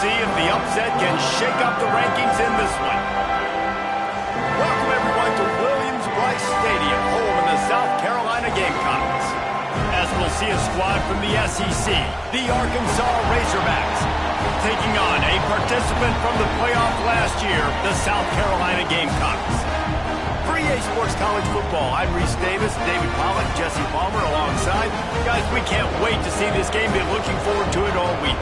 see if the upset can shake up the rankings in this one. Welcome, everyone, to Williams-Brice Stadium, home of the South Carolina Gamecocks. As we'll see a squad from the SEC, the Arkansas Razorbacks, taking on a participant from the playoff last year, the South Carolina Gamecocks. For EA Sports College Football, I'm Reese Davis, David Pollack, Jesse Palmer alongside. Guys, we can't wait to see this game. Been looking forward to it all week.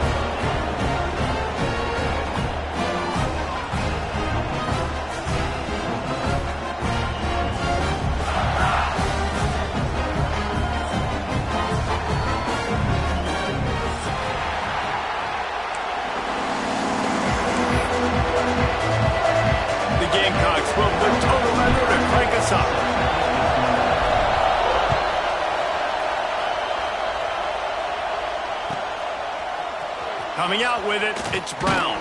Gamecocks will put total measure to crank us up. Coming out with it, it's Brown.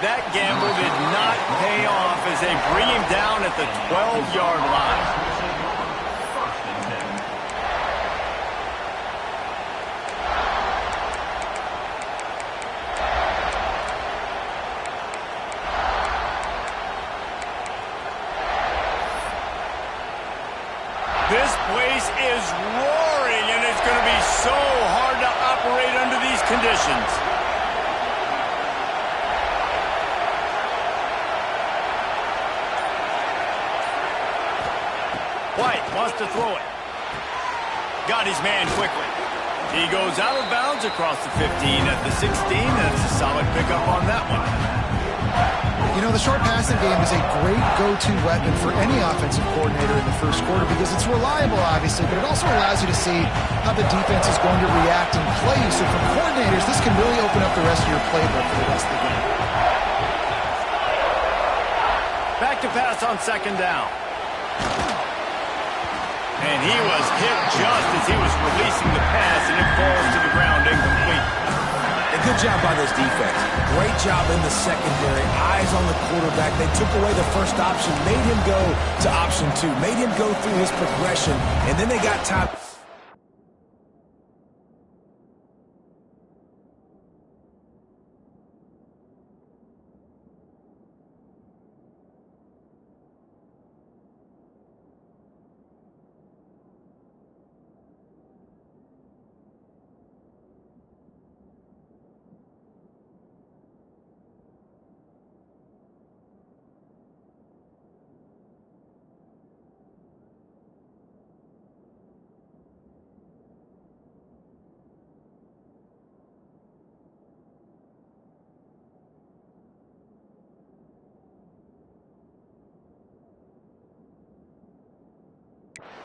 That gamble did not pay off as they bring him down at the 12-yard line. This place is roaring, and it's going to be so hard to operate under these conditions. White wants to throw it. Got his man quickly. He goes out of bounds across the 15 at the 16. That's a solid pickup on that one. You know, the short passing game is a great go-to weapon for any offensive coordinator in the first quarter because it's reliable, obviously, but it also allows you to see how the defense is going to react and play you. So for coordinators, this can really open up the rest of your playbook for the rest of the game. Back to pass on second down. And he was hit just as he was releasing the pass, and it falls to the ground incomplete. Good job by this defense. Great job in the secondary. Eyes on the quarterback. They took away the first option, made him go to option 2, made him go through his progression, and then they got time.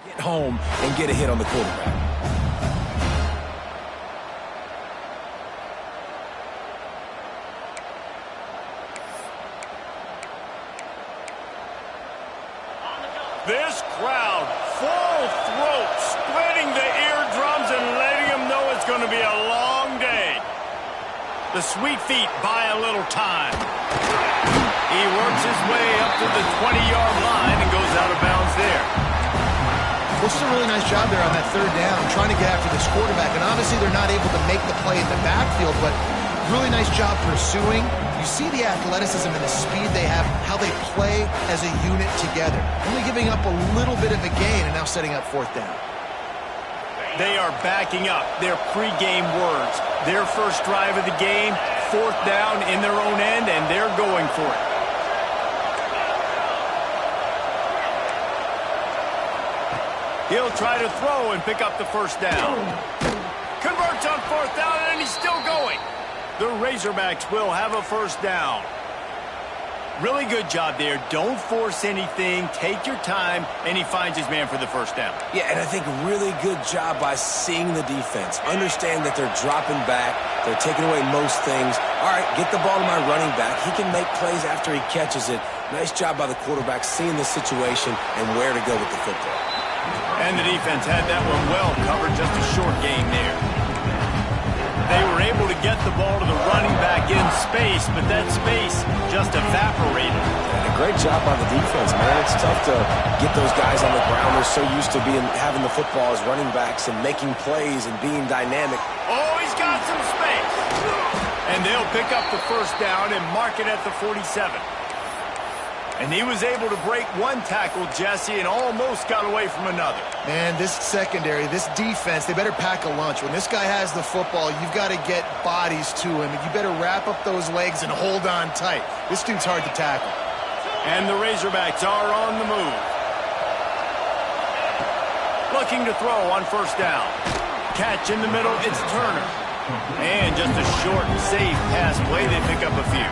Get home and get a hit on the quarterback. This crowd, full throat, splitting the eardrums and letting them know it's going to be a long day. The Sweet Feet buy a little time. He works his way up to the 20-yard line and goes out of bounds there. This is a really nice job there on that third down, trying to get after this quarterback. And obviously they're not able to make the play in the backfield, but really nice job pursuing. You see the athleticism and the speed they have, how they play as a unit together. Only giving up a little bit of a gain and now setting up fourth down. They are backing up their pregame words. Their first drive of the game, fourth down in their own end, and they're going for it. He'll try to throw and pick up the first down. Converts on fourth down, and he's still going. The Razorbacks will have a first down. Really good job there. Don't force anything. Take your time, and he finds his man for the first down. Yeah, and I think really good job by seeing the defense. Understand that they're dropping back. They're taking away most things. All right, get the ball to my running back. He can make plays after he catches it. Nice job by the quarterback seeing the situation and where to go with the football. And the defense had that one well covered. Just a short gain there. They were able to get the ball to the running back in space, but that space just evaporated. And a great job by the defense, man. It's tough to get those guys on the ground. They're so used to having the football as running backs and making plays and being dynamic. Oh, he's got some space. And they'll pick up the first down and mark it at the 47. And he was able to break one tackle, Jesse, and almost got away from another. Man, this secondary, this defense, they better pack a lunch. When this guy has the football, you've got to get bodies to him, and you better wrap up those legs and hold on tight. This dude's hard to tackle. And the Razorbacks are on the move. Looking to throw on first down. Catch in the middle, it's Turner. And just a short, safe pass play, they pick up a few.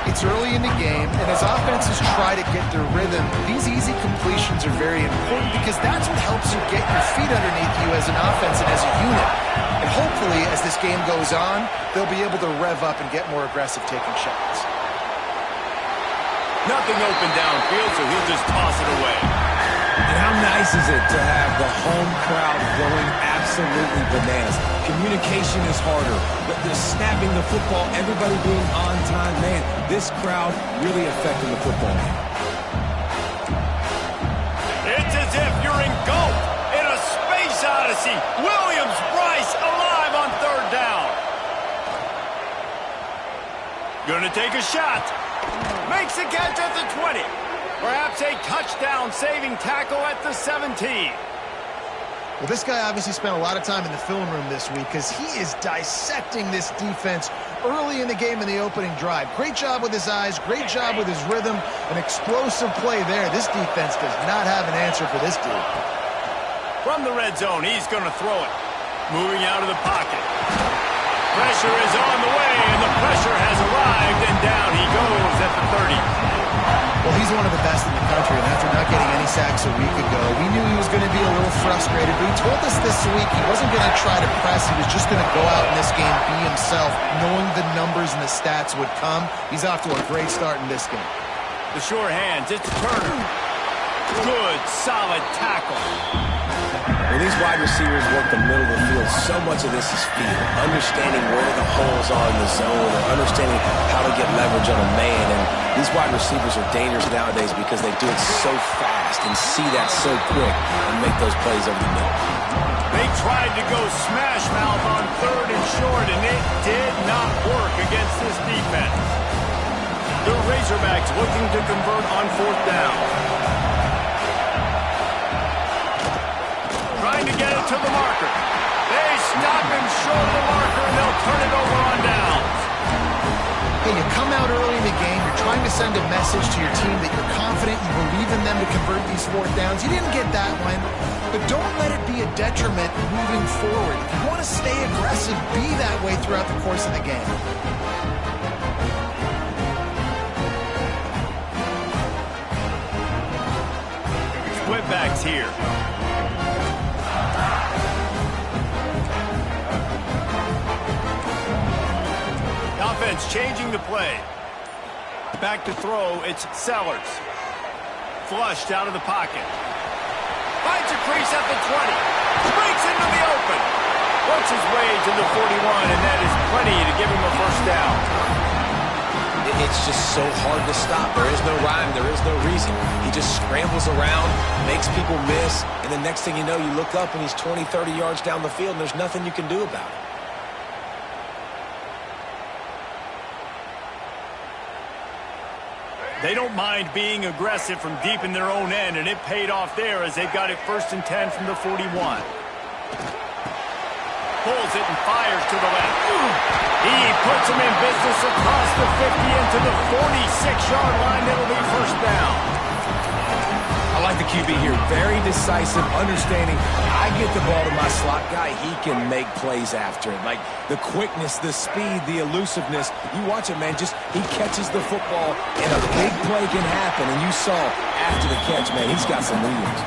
It's early in the game, and as offenses try to get their rhythm, these easy completions are very important because that's what helps you get your feet underneath you as an offense and as a unit. And hopefully, as this game goes on, they'll be able to rev up and get more aggressive taking shots. Nothing open downfield, so he'll just toss it away. And how nice is it to have the home crowd going absolutely bananas? Communication is harder, but they're snapping the football, everybody being on time. Man, this crowd really affecting the football game. It's as if you're engulfed in a space odyssey. Williams-Brice alive on third down. Gonna take a shot. Makes a catch at the 20. Perhaps a touchdown-saving tackle at the 17. Well, this guy obviously spent a lot of time in the film room this week because he is dissecting this defense early in the game in the opening drive. Great job with his eyes, great job with his rhythm, an explosive play there. This defense does not have an answer for this dude. From the red zone, he's going to throw it. Moving out of the pocket. Pressure is on the way, and the pressure has arrived, and down he goes at the 30. Well, he's one of the best in the country, and after not getting any sacks a week ago, we knew he was going to be a little frustrated, but he told us this week he wasn't going to try to press. He was just going to go out in this game, be himself, knowing the numbers and the stats would come. He's off to a great start in this game. The sure hands, it's Turner. Good, solid tackle. When these wide receivers work the middle of the field, so much of this is feel. Understanding where the holes are in the zone or understanding how to get leverage on a man. And these wide receivers are dangerous nowadays because they do it so fast and see that so quick and make those plays over the middle. They tried to go smash mouth on third and short, and it did not work against this defense. The Razorbacks looking to convert on fourth down. Trying to get it to the marker. They stop him short of the marker, and they'll turn it over on downs. Hey, you come out early in the game, you're trying to send a message to your team that you're confident, you believe in them to convert these fourth downs. You didn't get that one, but don't let it be a detriment moving forward. If you want to stay aggressive, be that way throughout the course of the game. Split backs here. Offense changing the play. Back to throw, it's Sellers. Flushed out of the pocket. Finds a crease at the 20. Breaks into the open. Works his way to the 41, and that is plenty to give him a first down. It's just so hard to stop. There is no rhyme. There is no reason. He just scrambles around, makes people miss, and the next thing you know, you look up and he's 20, 30 yards down the field, and there's nothing you can do about it. They don't mind being aggressive from deep in their own end, and it paid off there as they've got it 1st and 10 from the 41. Pulls it and fires to the left. He puts him in business across the 50 into the 46-yard line. It'll be first down. I like the QB here. Very decisive, understanding. I get the ball to my slot guy. He can make plays after it. Like the quickness, the speed, the elusiveness. You watch it, man. Just he catches the football, and a big play can happen. And you saw after the catch, man, he's got some wheels.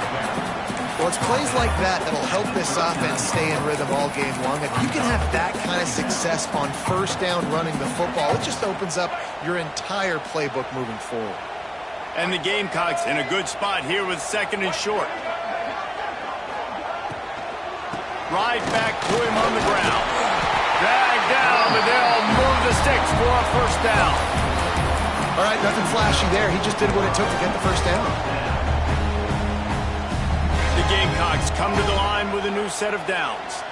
Well, it's plays like that that'll help this offense stay in rhythm all game long. If you can have that kind of success on first down running the football, it just opens up your entire playbook moving forward. And the Gamecocks in a good spot here with 2nd and short. Right back to him on the ground. ground, and they'll move the sticks for a first down. All right, nothing flashy there. He just did what it took to get the first down. The Gamecocks come to the line with a new set of downs.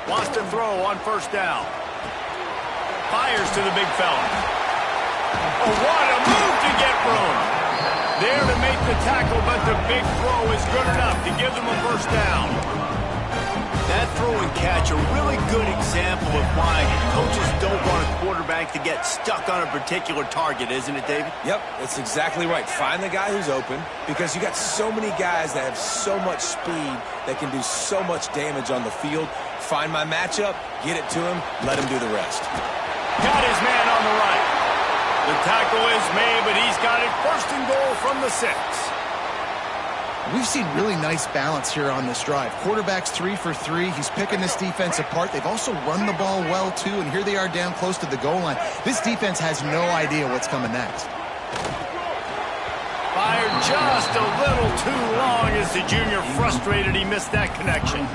Wants to throw on first down. Fires to the big fella. Oh, what a move to get room. There to make the tackle, but the big throw is good enough to give them a first down. That throw and catch, a really good example of why coaches don't want a quarterback to get stuck on a particular target, isn't it, David? Yep, that's exactly right. Find the guy who's open, because you got so many guys that have so much speed that can do so much damage on the field. Find my matchup, get it to him, let him do the rest. Got his man on the right. The tackle is made, but he's got it first and goal from the 6. We've seen really nice balance here on this drive. Quarterback's 3 for 3. He's picking this defense apart. They've also run the ball well, too, and here they are down close to the goal line. This defense has no idea what's coming next. Fired just a little too long as the junior frustrated he missed that connection.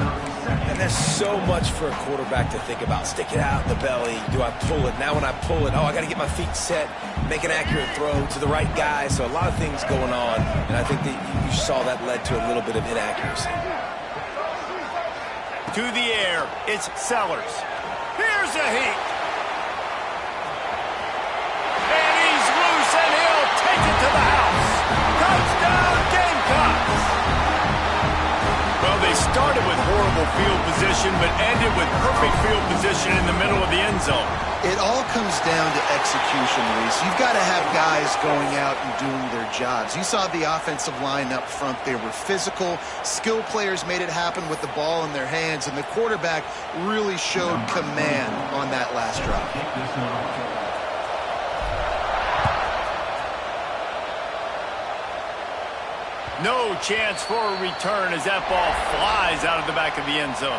And there's so much for a quarterback to think about. Stick it out in the belly. Do I pull it? Now when I pull it, oh, I got to get my feet set, make an accurate throw to the right guy. So a lot of things going on, and I think that you saw that led to a little bit of inaccuracy. To the air, it's Sellers. Here's a heat. And he's loose, and he'll take it to the house. Touchdown, Gamecocks! Well, they started with horrible field position, but ended with perfect field position in the middle of the end zone. It all comes down to execution, Reese. You've got to have guys going out and doing their jobs. You saw the offensive line up front. They were physical. Skill players made it happen with the ball in their hands, and the quarterback really showed command on that last drive. No chance for a return as that ball flies out of the back of the end zone.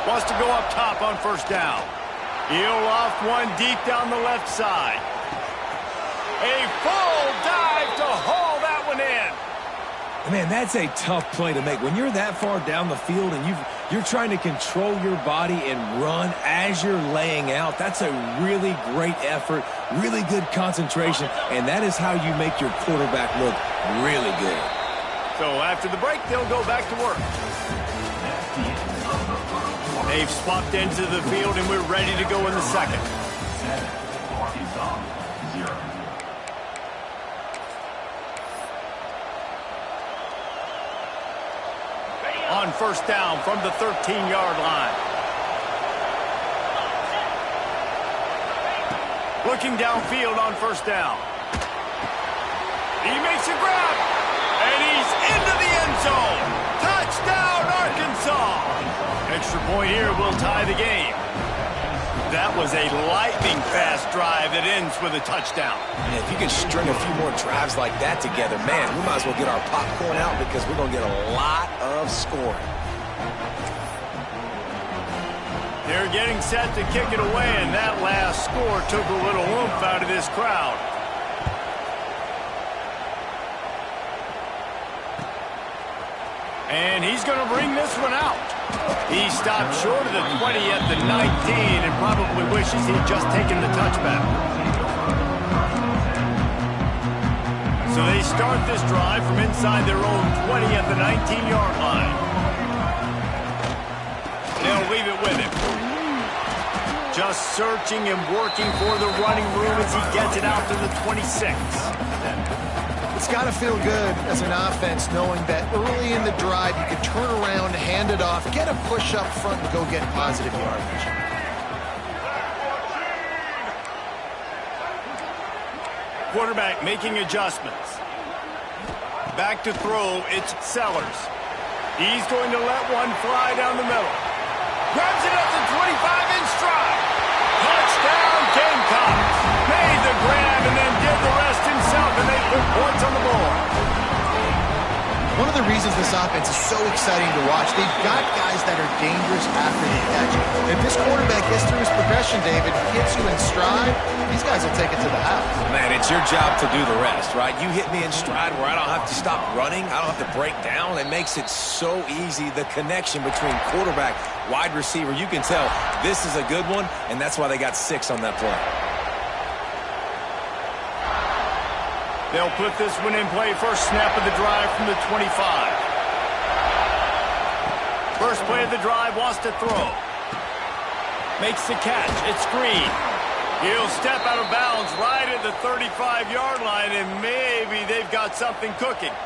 Wants to go up top on first down. He'll off one deep down the left side. A full dive to haul that one in. Man, that's a tough play to make. When you're that far down the field and you're trying to control your body and run as you're laying out, that's a really great effort, really good concentration, and that is how you make your quarterback look really good. So after the break, they'll go back to work. They've swapped into the field, and we're ready to go in the second. On first down from the 13-yard line. Looking downfield on first down. He makes a grab, and he's into the end zone. Touchdown, Arkansas! Extra point here will tie the game. That was a lightning-fast drive that ends with a touchdown. And if you can string a few more drives like that together, man, we might as well get our popcorn out because we're going to get a lot of scoring. They're getting set to kick it away, and that last score took a little oomph out of this crowd. And he's going to bring this one out. He stopped short of the 20 at the 19 and probably wishes he'd just taken the touchback. So they start this drive from inside their own 20 at the 19-yard line. They'll leave it with him. Just searching and working for the running room as he gets it out to the 26. It's got to feel good as an offense knowing that early in the drive you can turn around, hand it off, get a push up front, and go get positive yardage. Quarterback making adjustments. Back to throw, it's Sellers. He's going to let one fly down the middle. Grabs it at the 25 in stride. Touchdown, Gamecocks. Made the grab and then did the rest himself, and they put points on the board. One of the reasons this offense is so exciting to watch, they've got guys that are dangerous after the catch. If this quarterback gets through his progression, David, hits you in stride, these guys will take it to the house. Man, it's your job to do the rest, right? You hit me in stride where I don't have to stop running. I don't have to break down. It makes it so easy, the connection between quarterback, wide receiver. You can tell this is a good one, and that's why they got 6 on that play. They'll put this one in play. First snap of the drive from the 25. First play of the drive, wants to throw. Makes the catch. It's Green. He'll step out of bounds right at the 35-yard line, and maybe they've got something cooking.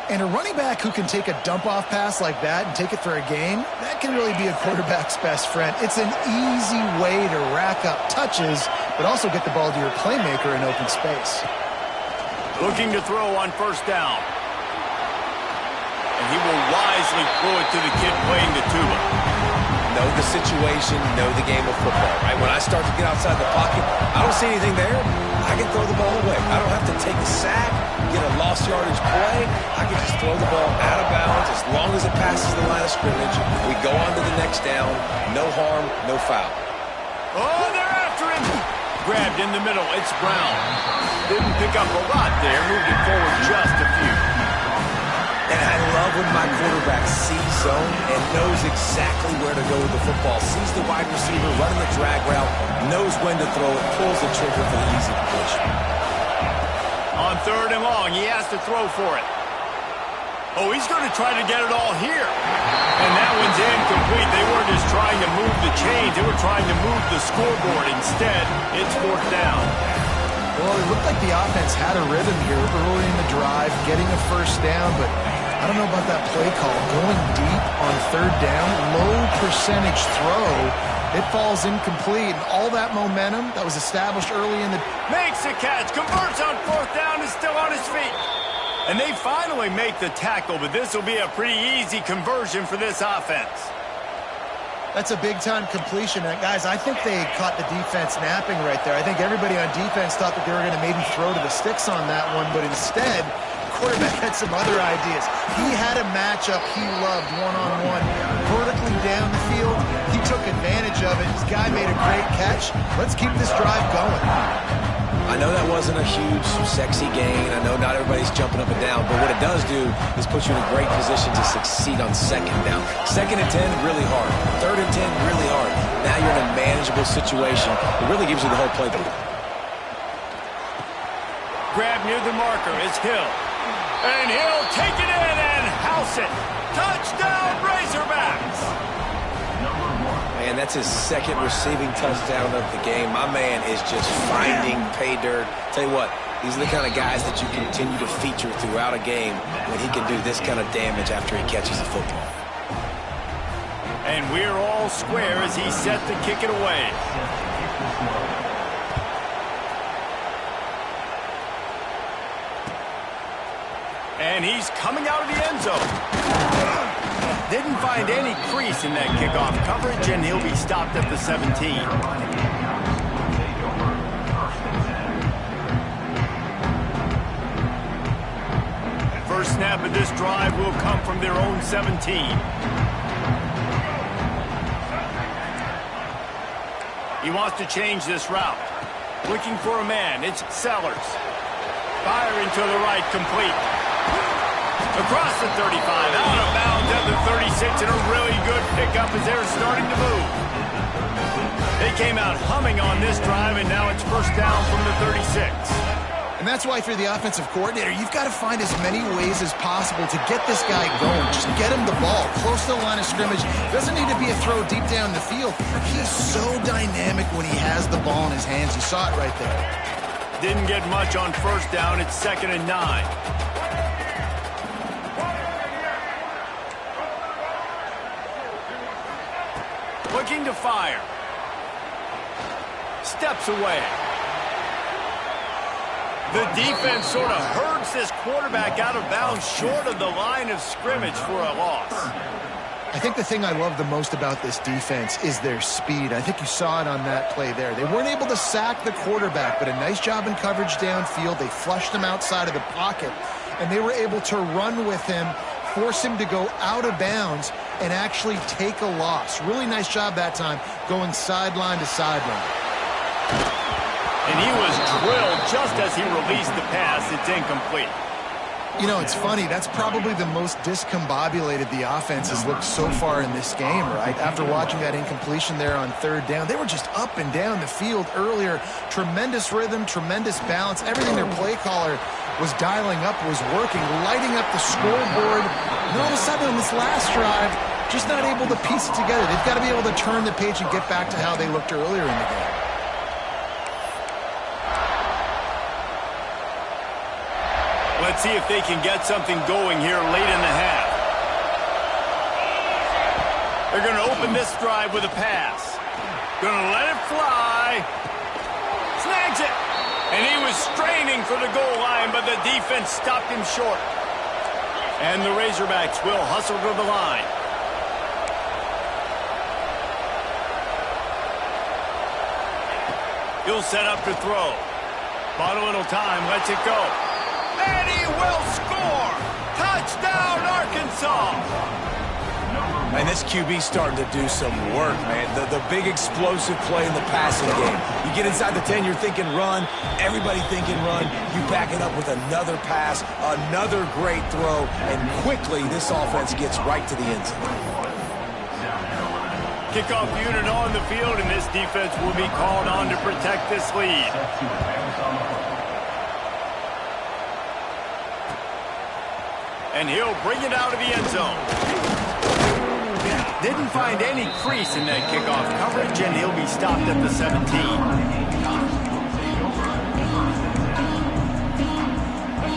And a running back who can take a dump-off pass like that and take it for a gain, that can really be a quarterback's best friend. It's an easy way to rack up touches, but also get the ball to your playmaker in open space. Looking to throw on first down. And he will wisely throw it to the kid playing the tuba. Know the situation, know the game of football, right? When I start to get outside the pocket, I don't see anything there. I can throw the ball away. I don't have to take a sack, get a lost yardage play. I can just throw the ball out of bounds as long as it passes the line of scrimmage. We go on to the next down. No harm, no foul. Oh, they're after him. Grabbed in the middle. It's Brown. Didn't pick up a lot there. Moved it forward just a few. And I love when my quarterback sees zone and knows exactly where to go with the football. Sees the wide receiver running the drag route, knows when to throw it, pulls the trigger for the easy completion. On third and long, he has to throw for it. Oh, he's going to try to get it all here. And that one's incomplete. They weren't just trying to move the chains. They were trying to move the scoreboard. Instead, it's fourth down. Well, it looked like the offense had a rhythm here early in the drive, getting a first down, but I don't know about that play call. Going deep on third down, low percentage throw, it falls incomplete. And all that momentum that was established early in the... Makes the catch, converts on fourth down, is still on his feet. And they finally make the tackle, but this will be a pretty easy conversion for this offense. That's a big-time completion. And guys, I think they caught the defense napping right there. I think everybody on defense thought that they were going to maybe throw to the sticks on that one, but instead, the quarterback had some other ideas. He had a matchup he loved one-on-one, vertically down the field. He took advantage of it. His guy made a great catch. Let's keep this drive going. I know that wasn't a huge, sexy gain. I know not everybody's jumping up and down, but what it does do is put you in a great position to succeed on second down. Second and 10, really hard. Third and 10, really hard. Now you're in a manageable situation. It really gives you the whole playbook. Grab near the marker. It's Hill. And he'll take it in and house it. Touchdown, Razorbacks! Man, that's his second receiving touchdown of the game. My man is just finding pay dirt. Tell you what, these are the kind of guys that you continue to feature throughout a game when he can do this kind of damage after he catches the football. And we're all square as he's set to kick it away. And he's coming out of the end zone. Didn't find any crease in that kickoff coverage, and he'll be stopped at the 17. First snap of this drive will come from their own 17. He wants to change this route. Looking for a man. It's Sellers. Firing to the right, complete. Across the 35, out of bounds at the 36, and a really good pickup as they're starting to move. They came out humming on this drive, and now it's first down from the 36. And that's why, through the offensive coordinator, you've got to find as many ways as possible to get this guy going. Just get him the ball close to the line of scrimmage. Doesn't need to be a throw deep down the field. He's so dynamic when he has the ball in his hands. You saw it right there. Didn't get much on first down. It's 2nd and 9. Looking to fire. Steps away. The defense sort of herds this quarterback out of bounds short of the line of scrimmage for a loss. I think the thing I love the most about this defense is their speed. I think you saw it on that play there. They weren't able to sack the quarterback, but a nice job in coverage downfield. They flushed him outside of the pocket, and they were able to run with him, force him to go out of bounds, and actually take a loss. Really nice job that time, going sideline to sideline. And he was drilled just as he released the pass. It's incomplete. You know, it's funny. That's probably the most discombobulated the offense has looked so far in this game, right? After watching that incompletion there on third down, they were just up and down the field earlier. Tremendous rhythm, tremendous balance. Everything their play caller was dialing up was working, lighting up the scoreboard. And all of a sudden on this last drive, just not able to piece it together. They've got to be able to turn the page and get back to how they looked earlier in the game. Let's see if they can get something going here late in the half. They're going to open this drive with a pass. Going to let it fly. Snags it. And he was straining for the goal line, but the defense stopped him short. And the Razorbacks will hustle to the line. He'll set up to throw. Bought a little time, lets it go. And he will score! Touchdown, Arkansas! And this QB's starting to do some work, man. The big explosive play in the passing game. You get inside the 10, you're thinking run. Everybody thinking run. You back it up with another pass, another great throw, and quickly this offense gets right to the end zone. Kickoff unit on the field, and this defense will be called on to protect this lead. And he'll bring it out of the end zone. Didn't find any crease in that kickoff coverage, and he'll be stopped at the 17.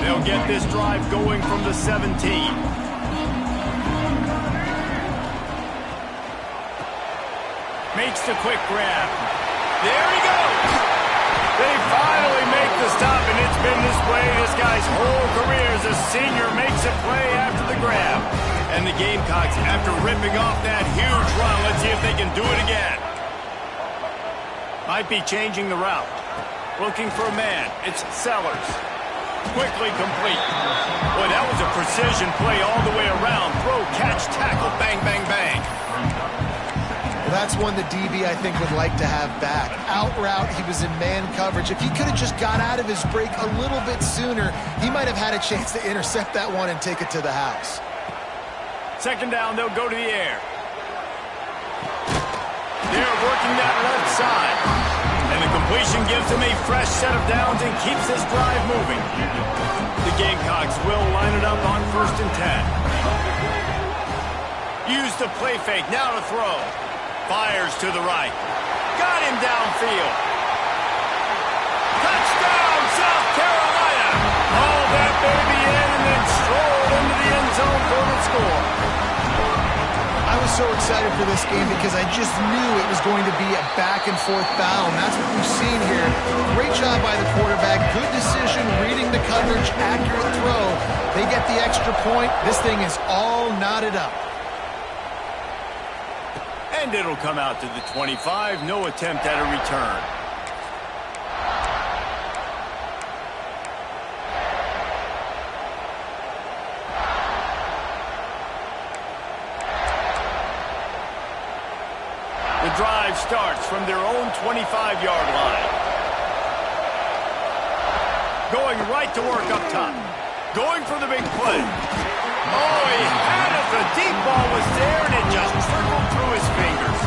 They'll get this drive going from the 17. Makes the quick grab. There he goes! They finally make the stop, and it's been this way this guy's whole career as a senior makes a play after the grab. And the Gamecocks, after ripping off that huge run, let's see if they can do it again. Might be changing the route. Looking for a man. It's Sellers. Quickly complete. Boy, that was a precision play all the way around. Throw, catch, tackle, bang, bang, bang. That's one the DB, I think, would like to have back. Out route, he was in man coverage. If he could have just got out of his break a little bit sooner, he might have had a chance to intercept that one and take it to the house. Second down, they'll go to the air. They're working that left side. And the completion gives them a fresh set of downs and keeps this drive moving. The Gamecocks will line it up on 1st and 10. Use the play fake, now to throw. Fires to the right. Got him downfield. Touchdown, South Carolina! Hauled that baby in and then strolled into the end zone for the score. I was so excited for this game because I just knew it was going to be a back-and-forth battle, and that's what we've seen here. Great job by the quarterback. Good decision, reading the coverage, accurate throw. They get the extra point. This thing is all knotted up. And it'll come out to the 25. No attempt at a return. The drive starts from their own 25-yard line. Going right to work up top. Going for the big play. Oh, he had it. The deep ball was there, and it just trickled through his fingers.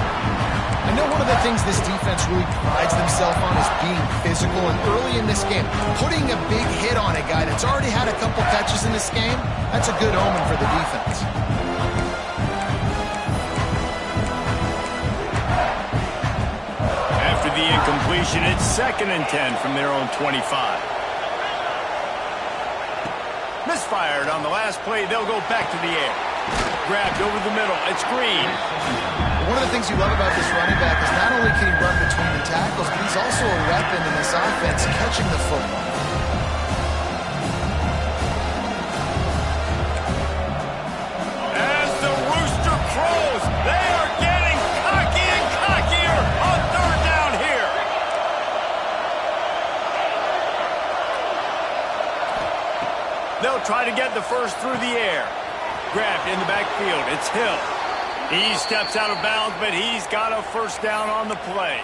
I know one of the things this defense really prides themselves on is being physical, and early in this game, putting a big hit on a guy that's already had a couple catches in this game, that's a good omen for the defense. After the incompletion, it's 2nd and 10 from their own 25. Misfired on the last play. They'll go back to the air. Grabbed over the middle. It's Green. One of the things you love about this running back is not only can he run between the tackles, but he's also a weapon in this offense catching the football. As the rooster crows, They'll try to get the first through the air. Grabbed in the backfield. It's Hill. He steps out of bounds, but he's got a first down on the play.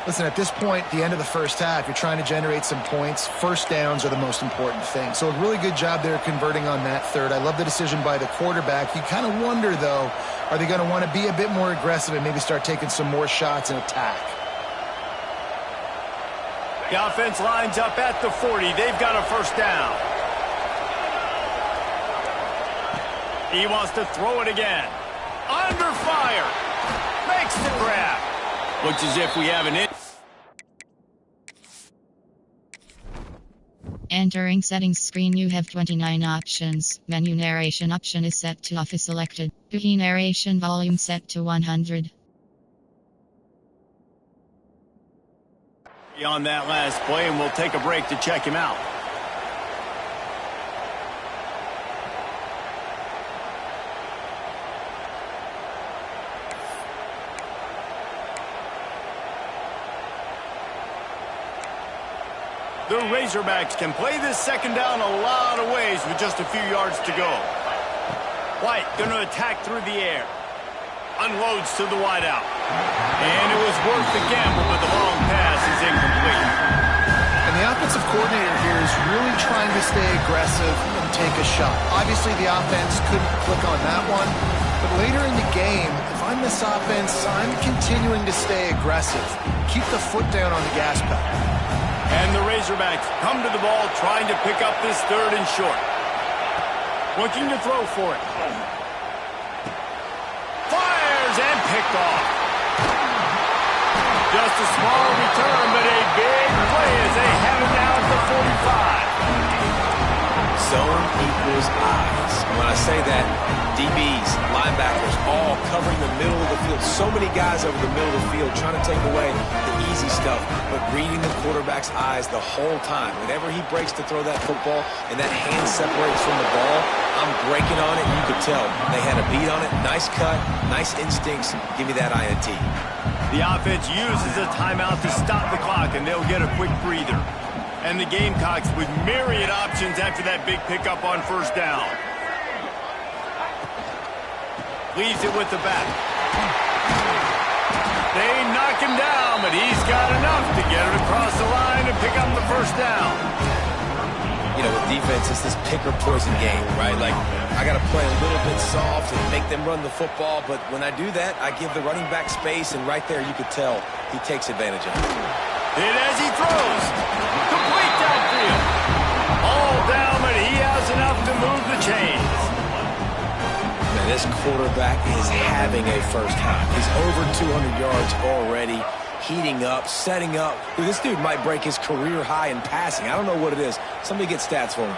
Listen, at this point, the end of the first half, you're trying to generate some points. First downs are the most important thing. So a really good job there converting on that third. I love the decision by the quarterback. You kind of wonder, though, are they going to want to be a bit more aggressive and maybe start taking some more shots and attack? The offense lines up at the 40. They've got a first down. He wants to throw it again. Under fire. Makes the grab. Looks as if we have an in. Entering settings screen, you have 29 options. Menu narration option is set to off is selected. Key narration volume set to 100. On that last play, and we'll take a break to check him out. The Razorbacks can play this second down a lot of ways with just a few yards to go. White going to attack through the air. Unloads to the wideout. And it was worth the gamble, but the long pass is incomplete. And the offensive coordinator here is really trying to stay aggressive and take a shot. Obviously, the offense couldn't click on that one. But later in the game, if I'm this offense, I'm continuing to stay aggressive. Keep the foot down on the gas pedal. And the Razorbacks come to the ball trying to pick up this third and short. Looking to throw for it. Fires and picked off. Just a small return, but a big play as they have it now at the 45. Zone equals eyes. When I say that, DBs, linebackers, all covering the middle of the field. So many guys over the middle of the field trying to take away the easy stuff, but reading the quarterback's eyes the whole time. Whenever he breaks to throw that football and that hand separates from the ball, I'm breaking on it. You could tell they had a beat on it. Nice cut, nice instincts. Give me that INT. The offense uses a timeout to stop the clock, and they'll get a quick breather. And the Gamecocks with myriad options after that big pickup on first down. Leaves it with the back. They knock him down, but he's got enough to get it across the line and pick up the first down. You know, with defense, it's this pick or poison game, right? Like, I got to play a little bit soft and make them run the football, but when I do that, I give the running back space, and right there you could tell he takes advantage of it. And as he throws, complete downfield. All down, but he has enough to move the chains. Man, this quarterback is having a first half. He's over 200 yards already, heating up, setting up. Dude, this dude might break his career high in passing. I don't know what it is. Somebody get stats for him.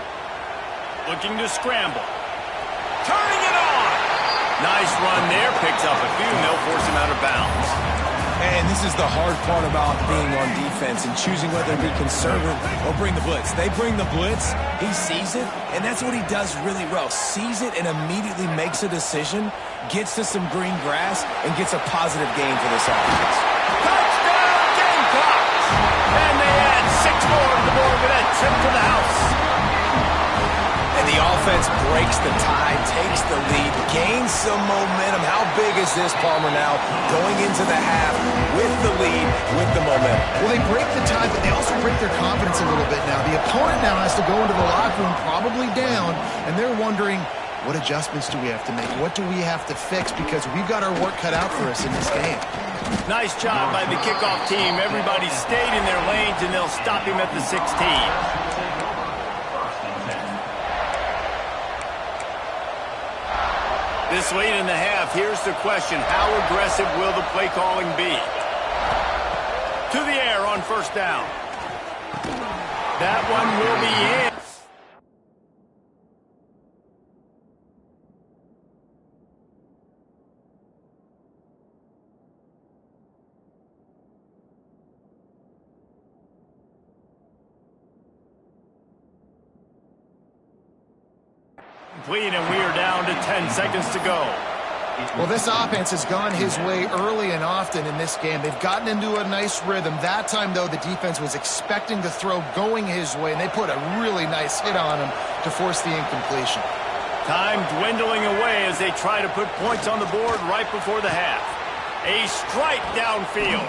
Looking to scramble. Turning it on. Nice run there. Picks up a few, and they'll force him out of bounds. And this is the hard part about being on defense and choosing whether to be conservative or bring the blitz. They bring the blitz, he sees it, and that's what he does really well. Sees it and immediately makes a decision, gets to some green grass, and gets a positive gain for this offense. Touchdown, Gamecocks! And they add 6 more to the board with that tip to the house. And the offense breaks the tie, takes the lead, gains some momentum. How big is this, Palmer, now going into the half with the lead, with the momentum? Well, they break the tie, but they also break their confidence a little bit now. The opponent now has to go into the locker room probably down, and they're wondering, what adjustments do we have to make? What do we have to fix? Because we've got our work cut out for us in this game. Nice job by the kickoff team. Everybody stayed in their lanes, and they'll stop him at the 16. This late in the half, here's the question. How aggressive will the play calling be? To the air on first down. That one will be in. Complete, and we are down to 10 seconds to go. Well, this offense has gone his way early and often in this game. They've gotten into a nice rhythm. That time, though, the defense was expecting the throw going his way, and they put a really nice hit on him to force the incompletion. Time dwindling away as they try to put points on the board right before the half. A strike downfield.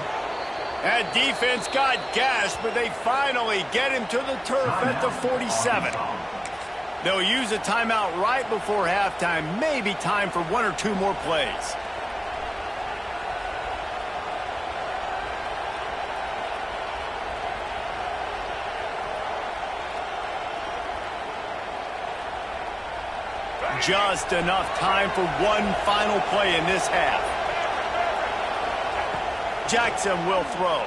That defense got gashed, but they finally get him to the turf at the 47. They'll use a timeout right before halftime. Maybe time for one or two more plays. Just enough time for one final play in this half. Jackson will throw.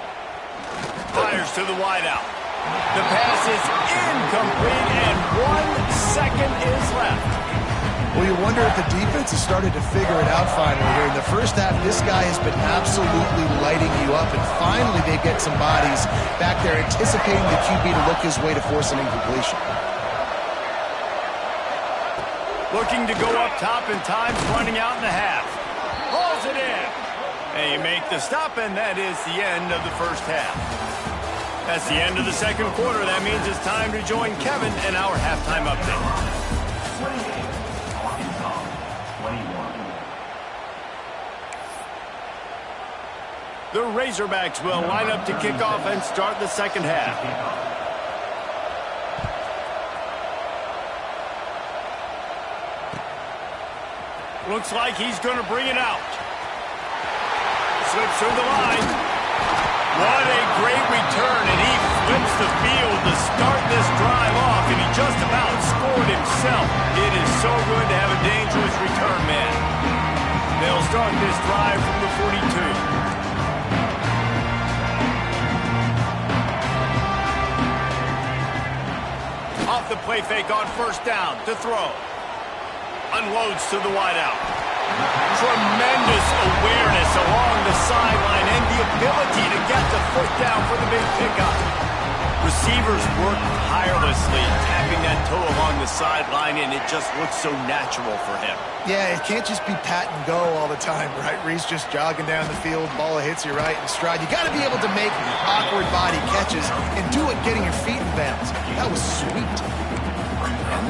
Fires to the wideout. The pass is incomplete, and 1 second is left. Well, you wonder if the defense has started to figure it out finally here. In the first half, this guy has been absolutely lighting you up, and finally they get some bodies back there anticipating the QB to look his way to force an incompletion. Looking to go up top, and time's running out in the half. Hauls it in. And you make the stop, and that is the end of the first half. That's the end of the second quarter. That means it's time to join Kevin in our halftime update. The Razorbacks will line up to kick off and start the second half. Looks like he's going to bring it out. Slips through the line. What a great return, and he flips the field to start this drive off, and he just about scored himself. It is so good to have a dangerous return man. They'll start this drive from the 42. Off the play fake on first down to throw. Unloads to the wideout. Tremendous awareness along the sideline and the ability to get the foot down for the big pickup. Receivers work tirelessly, tapping that toe along the sideline, and it just looks so natural for him. Yeah, it can't just be pat and go all the time, right? Reese just jogging down the field, ball hits you right in stride. You got to be able to make awkward body catches and do it getting your feet in bounds. That was sweet.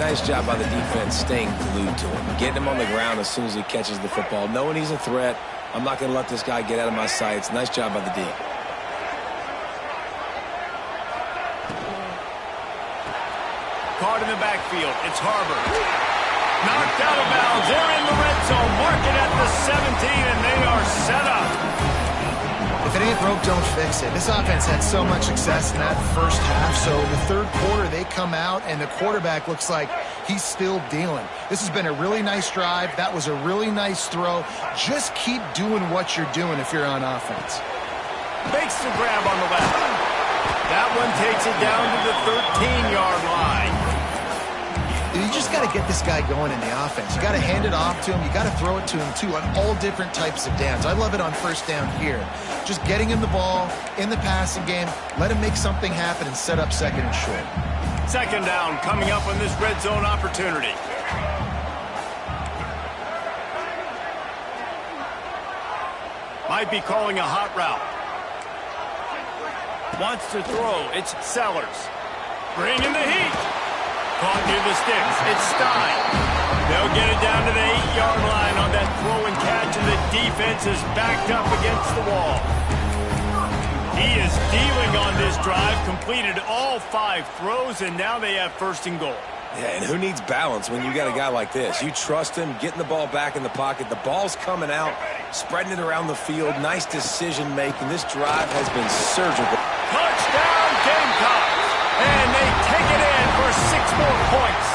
Nice job by the defense staying glued to him, getting him on the ground as soon as he catches the football, knowing he's a threat. I'm not going to let this guy get out of my sights. Nice job by the D. Caught in the backfield. It's Harbor. Knocked out of bounds. They're in the red zone. Mark it at the 17, and they are set up. If it ain't broke, don't fix it. This offense had so much success in that first half, so in the third quarter they come out and the quarterback looks like he's still dealing. This has been a really nice drive. That was a really nice throw. Just keep doing what you're doing if you're on offense. Makes the grab on the left. That one takes it down to the 13-yard line. You just got to get this guy going in the offense. You got to hand it off to him. You got to throw it to him, too, on all different types of downs. I love it on first down here. Just getting him the ball in the passing game, let him make something happen and set up second and short. Second down coming up on this red zone opportunity. Might be calling a hot route. Wants to throw. It's Sellers. Bringing the heat. Caught near the sticks. It's Stein. They'll get it down to the 8-yard line on that throw and catch, and the defense is backed up against the wall. He is dealing on this drive, completed all 5 throws, and now they have first and goal. Yeah, and who needs balance when you got a guy like this? You trust him, getting the ball back in the pocket. The ball's coming out, spreading it around the field. Nice decision-making. This drive has been surgical. Touchdown, Gamecocks! And they take it in for 6 more points.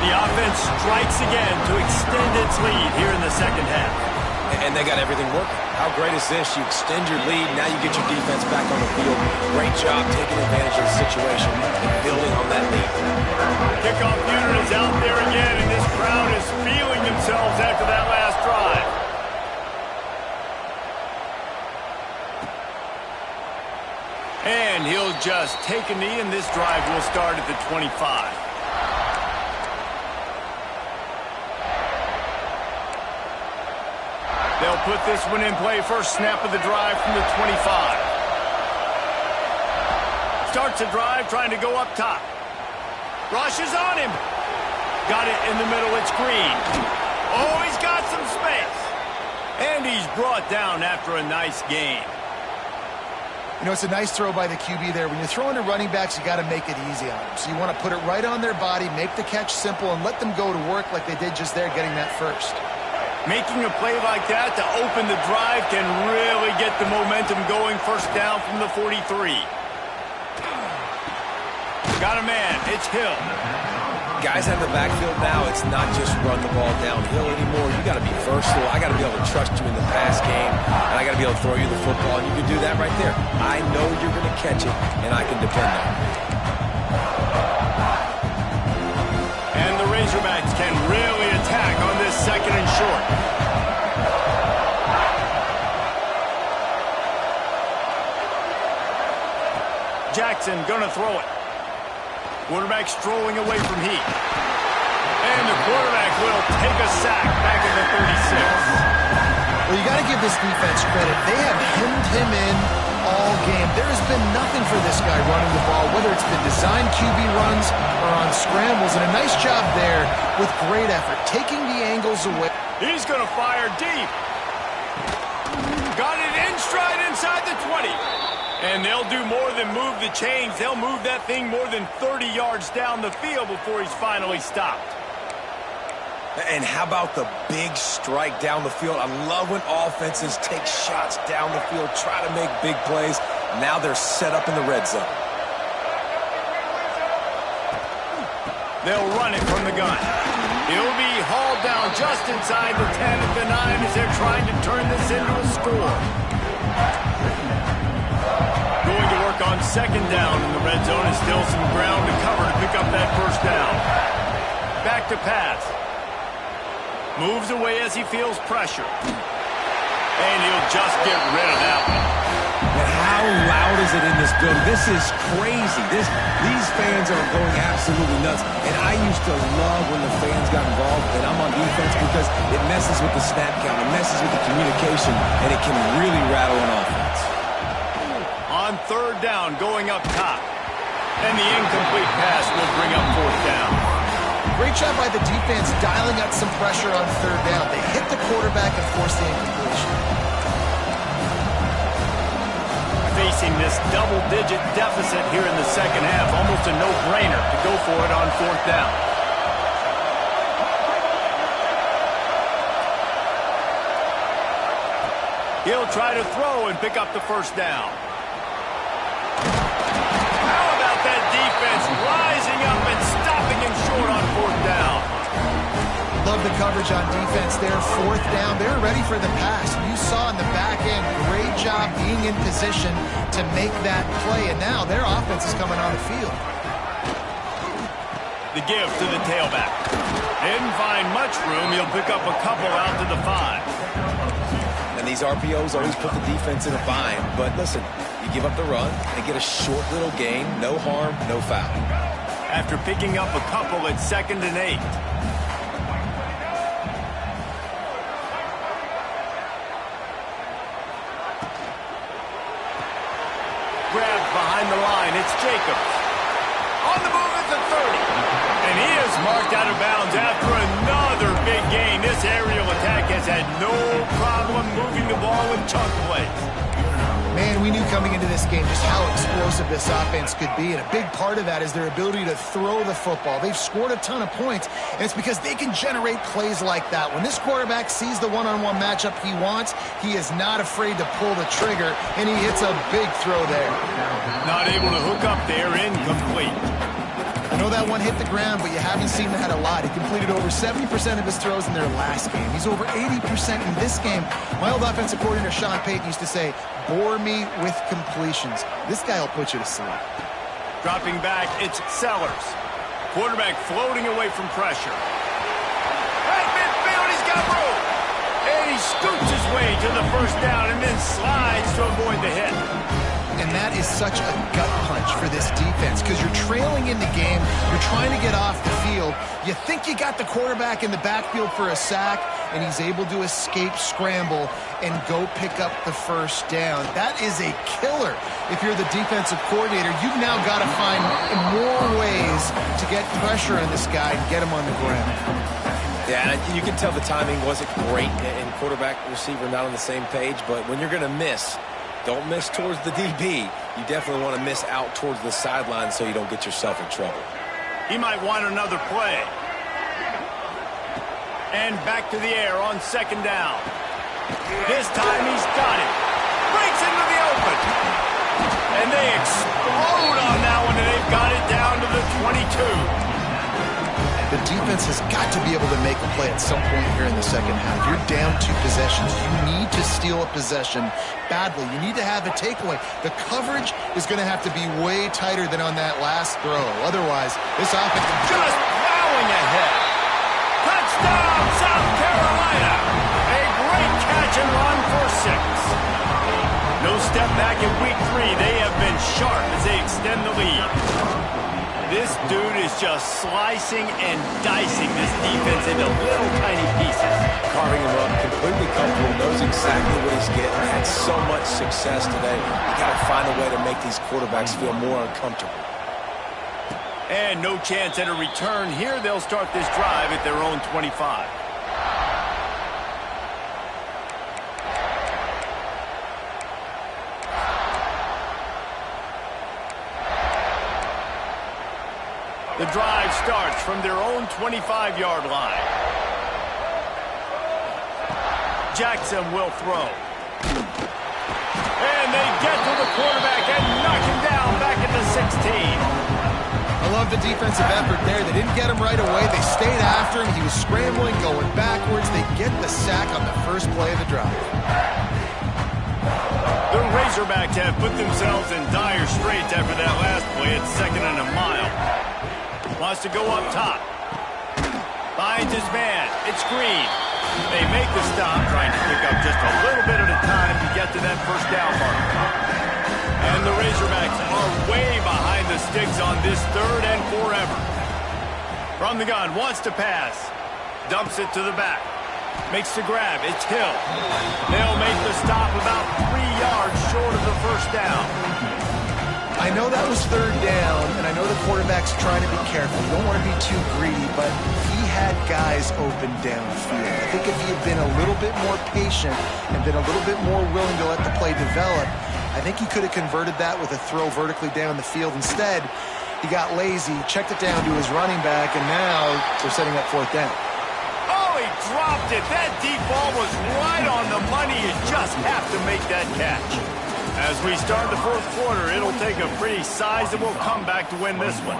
The offense strikes again to extend its lead here in the second half. And they got everything working. How great is this? You extend your lead, now you get your defense back on the field. Great job taking advantage of the situation and building on that lead. Kickoff unit is out there again, and this crowd is feeling themselves after that last drive. And he'll just take a knee, and this drive will start at the 25. They'll put this one in play. First snap of the drive from the 25. Starts a drive trying to go up top. Rushes on him. Got it in the middle. It's Green. Oh, he's got some space. And he's brought down after a nice gain. You know, it's a nice throw by the QB there. When you're throwing to running backs, you got to make it easy on them. So you want to put it right on their body, make the catch simple, and let them go to work like they did just there, getting that first. Making a play like that to open the drive can really get the momentum going. First down from the 43. Got a man. It's Hill. Guys out of the backfield now, it's not just run the ball downhill anymore. You got to be versatile. I got to be able to trust you in the pass game, and I got to be able to throw you the football, and you can do that right there. I know you're going to catch it, and I can depend on it. And the Razorbacks can really attack on this second and short. Jackson gonna throw it. Quarterback strolling away from heat. And the quarterback will take a sack back at the 36. Well, you got to give this defense credit. They have hemmed him in all game. There has been nothing for this guy running the ball, whether it's been designed QB runs or on scrambles. And a nice job there with great effort, taking the angles away. He's gonna fire deep. Got it in stride inside the 20. And they'll do more than move the chains. They'll move that thing more than 30 yards down the field before he's finally stopped. And how about the big strike down the field? I love when offenses take shots down the field, try to make big plays. Now they're set up in the red zone. They'll run it from the gun. He'll be hauled down just inside the 10 at the 9 as they're trying to turn this into a score. Going to work on second down in the red zone is still some ground to cover to pick up that first down. Back to pass. Moves away as he feels pressure. And he'll just get rid of that one. But how loud is it in this building? This is crazy. These fans are going absolutely nuts. And I used to love when the fans got involved and I'm on defense because it messes with the snap count, it messes with the communication, and it can really rattle an offense. On third down, going up top. And the incomplete pass will bring up fourth down. Great job by the defense dialing up some pressure on third down. They hit the quarterback and forced the incompletion. Facing this double-digit deficit here in the second half, almost a no-brainer to go for it on fourth down. He'll try to throw and pick up the first down. How about that defense rising up and stopping him short on fourth down? Love the coverage on defense there. Fourth down, they're ready for the pass. You saw in the back end, great job being in position to make that play. And now their offense is coming on the field. The give to the tailback. Didn't find much room. He'll pick up a couple out to the 5. And these RPOs always put the defense in a bind. But listen, you give up the run and get a short little gain. No harm, no foul. After picking up a couple at 2nd and 8. Grabbed behind the line. It's Jacobs. On the move at the 30. And he is marked out of bounds after another big gain. This aerial attack has had no problem moving the ball in chunk plays. Man, we knew coming into this game just how explosive this offense could be, and a big part of that is their ability to throw the football. They've scored a ton of points, and it's because they can generate plays like that. When this quarterback sees the one-on-one matchup he wants, he is not afraid to pull the trigger, and he hits a big throw there. Not able to hook up there, incomplete. I know that one hit the ground, but you haven't seen that a lot. He completed over 70% of his throws in their last game. He's over 80% in this game. My old offensive coordinator, Sean Payton, used to say, bore me with completions. This guy will put you to sleep. Dropping back, it's Sellers. Quarterback floating away from pressure. Right midfield, he's got room. And he scoots his way to the first down and then slides to avoid the hit. And that is such a gut punch for this defense because you're trailing in the game. You're trying to get off the field. You think you got the quarterback in the backfield for a sack, and he's able to escape, scramble, and go pick up the first down. That is a killer. If you're the defensive coordinator, you've now got to find more ways to get pressure on this guy and get him on the ground. Yeah, and you can tell the timing wasn't great, and quarterback and receiver not on the same page, but when you're going to miss, don't miss towards the DB. You definitely want to miss out towards the sideline so you don't get yourself in trouble. He might want another play. And back to the air on second down. This time he's got it. Breaks into the open. And they explode on that one, and they've got it down to the 22. The defense has got to be able to make a play at some point here in the second half. You're down 2 possessions. You need to steal a possession badly. You need to have a takeaway. The coverage is going to have to be way tighter than on that last throw. Otherwise, this offense just plowing ahead. Touchdown, South Carolina. A great catch and run for 6. No step back in week 3. They have been sharp as they extend the lead. This dude is just slicing and dicing this defense into little tiny pieces. Carving him up, completely comfortable, knows exactly what he's getting, had so much success today. You got to find a way to make these quarterbacks feel more uncomfortable. And no chance at a return here. They'll start this drive at their own 25. The drive starts from their own 25-yard line. Jackson will throw. And they get to the quarterback and knock him down back at the 16. I love the defensive effort there. They didn't get him right away. They stayed after him. He was scrambling, going backwards. They get the sack on the first play of the drive. The Razorbacks have put themselves in dire straits after that last play at 2nd and a mile. Wants to go up top. Finds his man. It's Green. They make the stop, trying to pick up just a little bit at a time to get to that first down mark. And the Razorbacks are way behind the sticks on this 3rd and forever. From the gun, wants to pass. Dumps it to the back. Makes the grab. It's Hill. They'll make the stop about 3 yards short of the first down. I know that was 3rd down, and I know the quarterback's trying to be careful. You don't want to be too greedy, but he had guys open downfield. I think if he had been a little bit more patient and been a little bit more willing to let the play develop, I think he could have converted that with a throw vertically down the field. Instead, he got lazy, checked it down to his running back, and now they're setting up 4th down. Oh, he dropped it. That deep ball was right on the money. You just have to make that catch. As we start the 4th quarter, it'll take a pretty sizable comeback to win this one.